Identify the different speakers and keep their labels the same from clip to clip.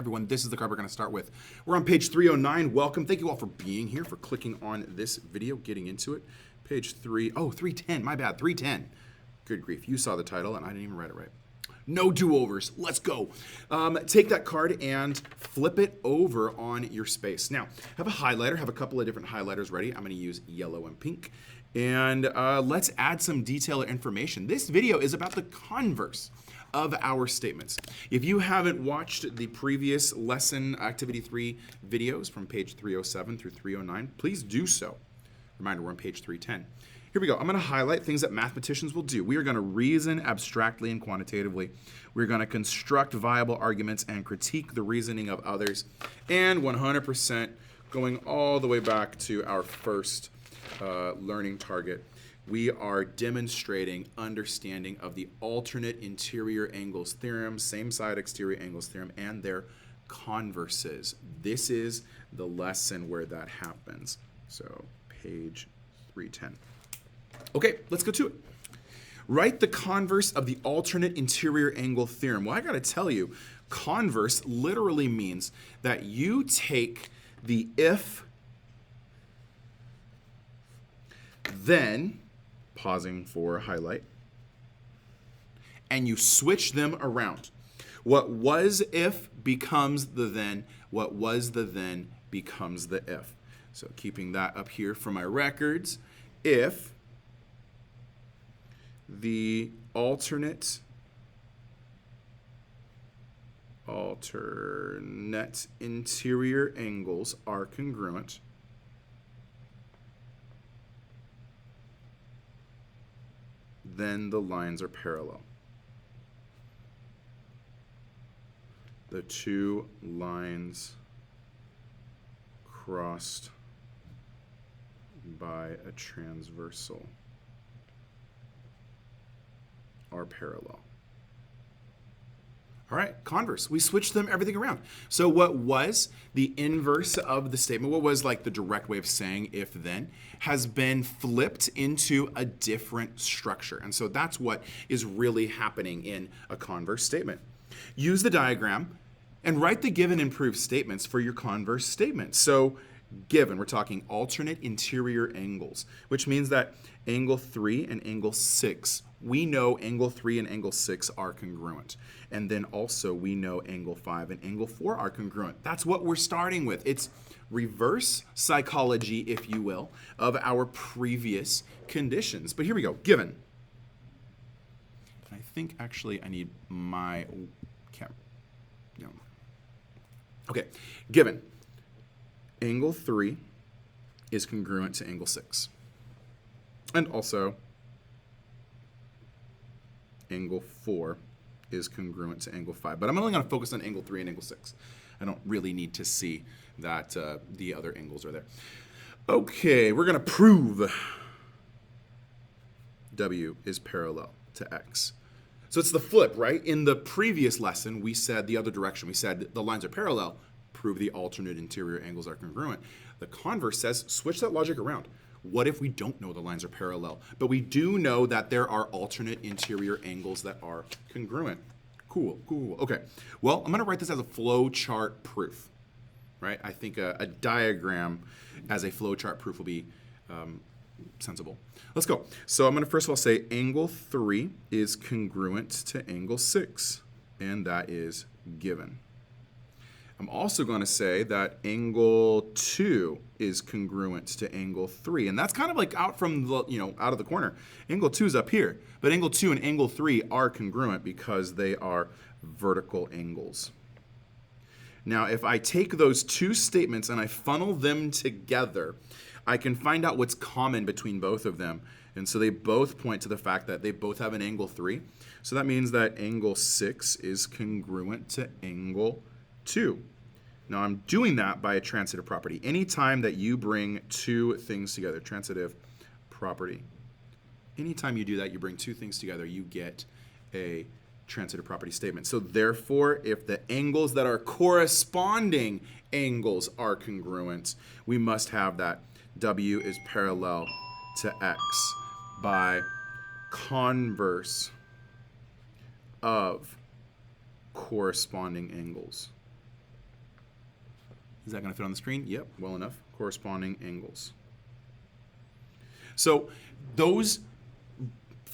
Speaker 1: Everyone, this is the card we're going to start with. We're on page 309. Welcome. Thank you all for being here, for clicking on this video, getting into it. Page 310. My bad, 310. Good grief. You saw the title, and I didn't even write it right. No do-overs. Let's go. Take that card and flip it over on your space. Now, have a highlighter. Have a couple of different highlighters ready. I'm going to use yellow and pink. And let's add some detail or information. This video is about the converse of our statements. If you haven't watched the previous lesson activity 3 videos from page 307 through 309, please do so. Reminder, we're on page 310. Here we go. I'm going to highlight things that mathematicians will do. We are going to reason abstractly and quantitatively. We're going to construct viable arguments and critique the reasoning of others. And 100% going all the way back to our first learning target, we are demonstrating understanding of the alternate interior angles theorem, same side exterior angles theorem, and their converses. This is the lesson where that happens. So page 310. Okay, let's go to it. Write the converse of the alternate interior angle theorem. Well, I got to tell you, converse literally means that you take the if, then, pausing for a highlight, and you switch them around. What was if becomes the then. What was the then becomes the if. So keeping that up here for my records, if the alternate interior angles are congruent, then the lines are parallel. The two lines crossed by a transversal are parallel. All right, converse. We switched everything around. So what was the inverse of the statement, what was like the direct way of saying if then, has been flipped into a different structure. And so that's what is really happening in a converse statement. Use the diagram and write the given and proved statements for your converse statement. So given, we're talking alternate interior angles, which means that angle 3 and angle 6, we know angle 3 and angle 6 are congruent. And then also we know angle 5 and angle 4 are congruent. That's what we're starting with. It's reverse psychology, if you will, of our previous conditions. But here we go, given. I think actually I need my camera. No. Okay, given. Angle 3 is congruent to angle 6. And also, angle 4 is congruent to angle 5. But I'm only going to focus on angle 3 and angle 6. I don't really need to see that the other angles are there. Okay, we're going to prove W is parallel to X. So it's the flip, right? In the previous lesson, we said the other direction. We said the lines are parallel. Prove the alternate interior angles are congruent. The converse says switch that logic around. What if we don't know the lines are parallel, but we do know that there are alternate interior angles that are congruent? Cool. Okay, well, I'm going to write this as a flow chart proof, right? I think a diagram as a flow chart proof will be sensible. Let's go. So I'm going to first of all say angle 3 is congruent to angle 6, and that is given. I'm also going to say that angle 2 is congruent to angle 3. And that's kind of like out from the, out of the corner. Angle 2 is up here. But angle 2 and angle 3 are congruent because they are vertical angles. Now, if I take those two statements and I funnel them together, I can find out what's common between both of them. And so they both point to the fact that they both have an angle 3. So that means that angle 6 is congruent to angle 2. Now I'm doing that by a transitive property. Anytime that you bring two things together, transitive property, anytime you do that, you bring two things together, you get a transitive property statement. So therefore, if the angles that are corresponding angles are congruent, we must have that W is parallel to X by converse of corresponding angles. Is that going to fit on the screen? Yep, well enough. Corresponding angles. So those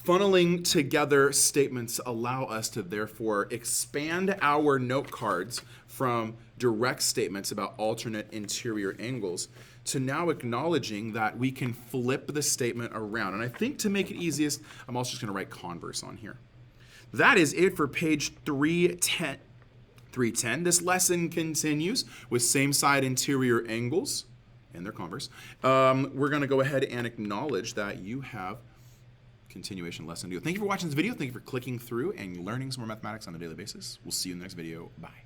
Speaker 1: funneling together statements allow us to therefore expand our note cards from direct statements about alternate interior angles to now acknowledging that we can flip the statement around. And I think to make it easiest, I'm also just going to write converse on here. That is it for page 310. 310. This lesson continues with same side interior angles and their converse. We're going to go ahead and acknowledge that you have continuation lesson to do. Thank you for watching this video. Thank you for clicking through and learning some more mathematics on a daily basis. We'll see you in the next video. Bye.